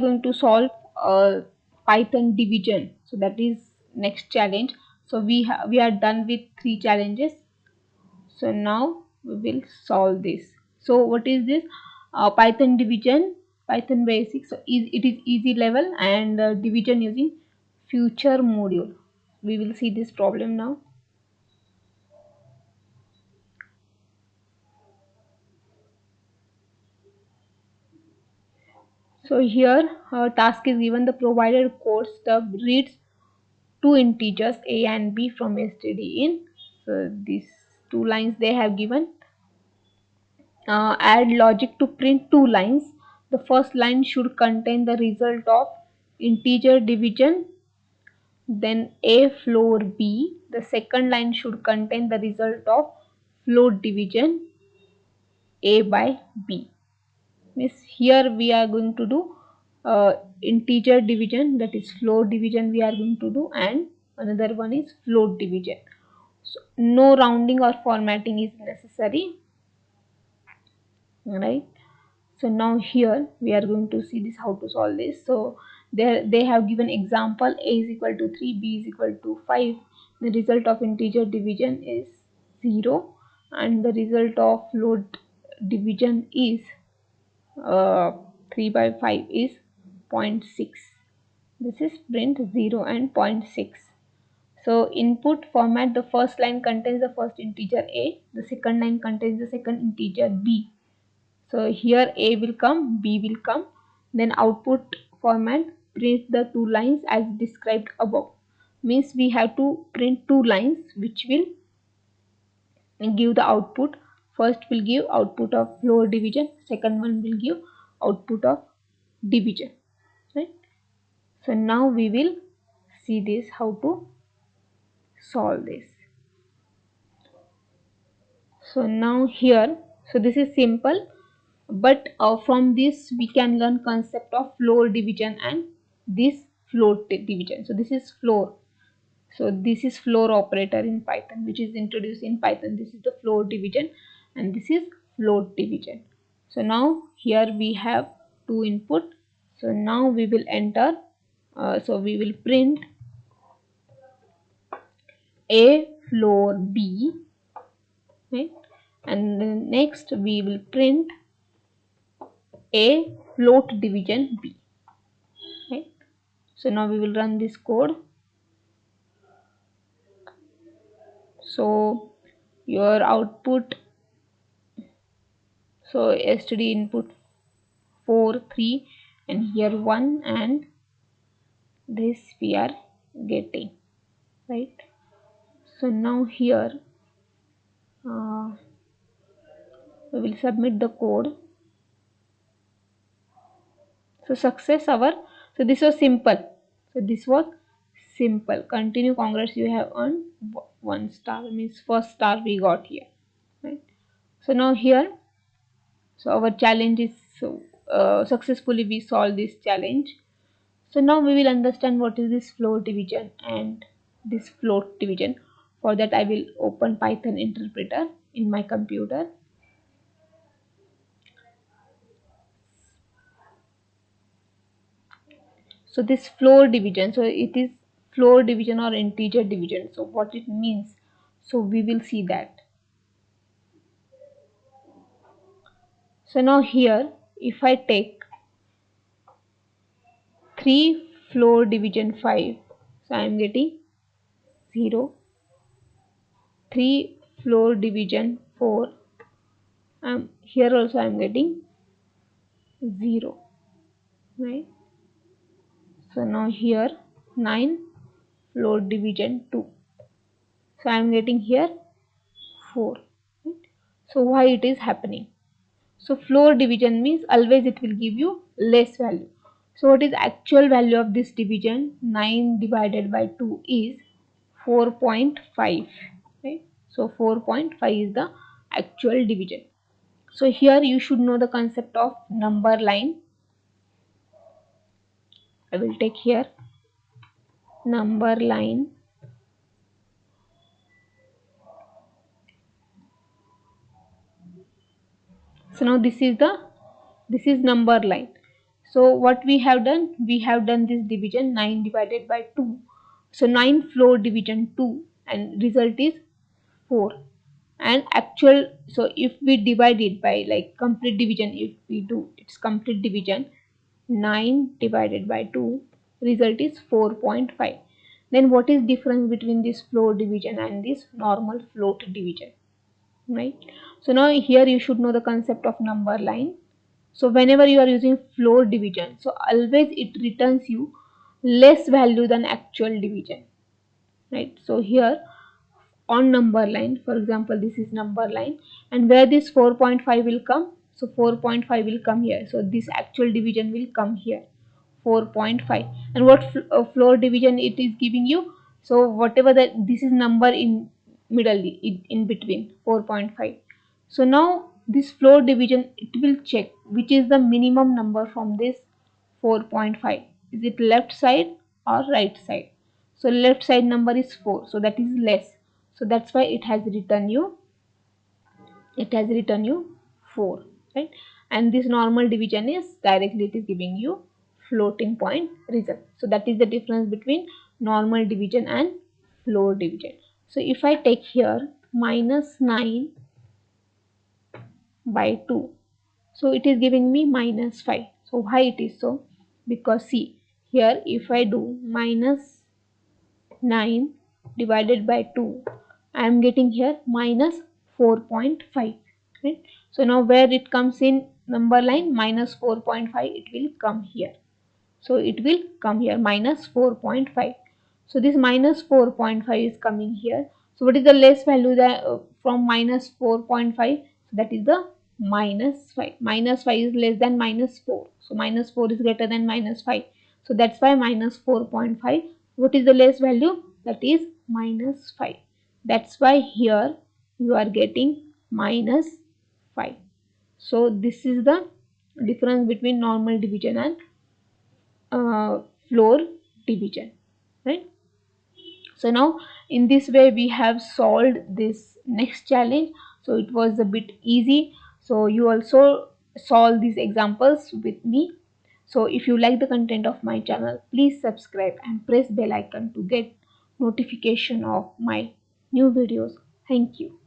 going to solve Python division. So that is next challenge. So we are done with 3 challenges. So now we will solve this. So what is this? Python division, Python basics. So it is easy level, and division using future module. We will see this problem now. So here task is given. The provided code stub reads two integers a and b from std in. So these two lines they have given. Add logic to print two lines. The first line should contain the result of integer division, then a floor b. The second line should contain the result of float division, a by b. Means here we are going to do integer division, that is float division we are going to do, and another one is float division. So no rounding or formatting is necessary, right? So now here we are going to see this how to solve this. So there they have given example: a is equal to 3, b is equal to 5. The result of integer division is 0, and the result of float division is 3 by 5 is 0.6. This is print 0 and 0.6. So input format: the first line contains the first integer a, the second line contains the second integer b. So here a will come, b will come. Then output format: print the two lines as described above. Means we have to print two lines which will give the output. First will give output of floor division, second one will give output of division, right? So now we will see this how to solve this. So now here, so this is simple, but from this we can learn concept of floor division and this float division. So this is floor. So this is floor operator in Python, which is introduced in Python. This is the floor division, and this is float division. So now here we have two input. So now we will enter. So we will print a floor b, right? And then next we will print a float division b, right? So now we will run this code. So your output, so yesterday input 4 3 and here 1, and this we are getting, right? So now here we will submit the code. So success our, so this was simple. So this was simple. Continue, congrats, you have earned 1 star. Means first star we got here, right? So now here, so our challenge is, so successfully we solve this challenge. So now we will understand what is this float division and this float division. For that I will open Python interpreter in my computer. So this floor division, so it is floor division or integer division. So what it means, so we will see that. So now here if I take 3 floor division 5, so I am getting 0. 3 floor division 4, here also I am getting 0, right? So now here 9 floor division 2, so I am getting here 4, right? So why it is happening? So floor division means always it will give you less value. So what is actual value of this division? 9 divided by 2 is 4.5, right? So 4.5 is the actual division. So here you should know the concept of number line. I will take here number line. So now this is number line. So what we have done? We have done this division 9 divided by 2. So 9 floor division 2 and result is 4. And actual, so if we divide it by like complete division, if we do its complete division, 9 divided by 2, result is 4.5. Then what is difference between this floor division and this normal float division, right? So now here you should know the concept of number line. So whenever you are using floor division, so always it returns you less value than actual division, right? So here on number line, for example this is number line, and where this 4.5 will come, so 4.5 will come here, so this actual division will come here, 4.5. And what floor division it is giving you, so whatever that this is number in middle, in between 4.5. So now this floor division it will check which is the minimum number from this 4.5, is it left side or right side. So left side number is 4, so that is less, so that's why it has written you 4, right? And this normal division is directly, it is giving you floating point result. So that is the difference between normal division and floor division. So if I take here minus 9 by 2, so it is giving me minus 5. So why it is so? Because see here, if I do minus 9 divided by 2, I am getting here minus 4.5, right? So now where it comes in number line, minus 4.5, it will come here. So it will come here minus 4.5. So this minus 4.5 is coming here. So what is the less value that from minus 4.5? So that is the minus 5. Minus 5 is less than minus 4. So minus 4 is greater than minus 5. So that's why minus 4.5. What is the less value? That is minus 5. That's why here you are getting minus 5. So this is the difference between normal division and floor division, right? So now in this way we have solved this next challenge. So it was a bit easy, so you also solve these examples with me. So if you like the content of my channel, please subscribe and press bell icon to get notification of my new videos. Thank you.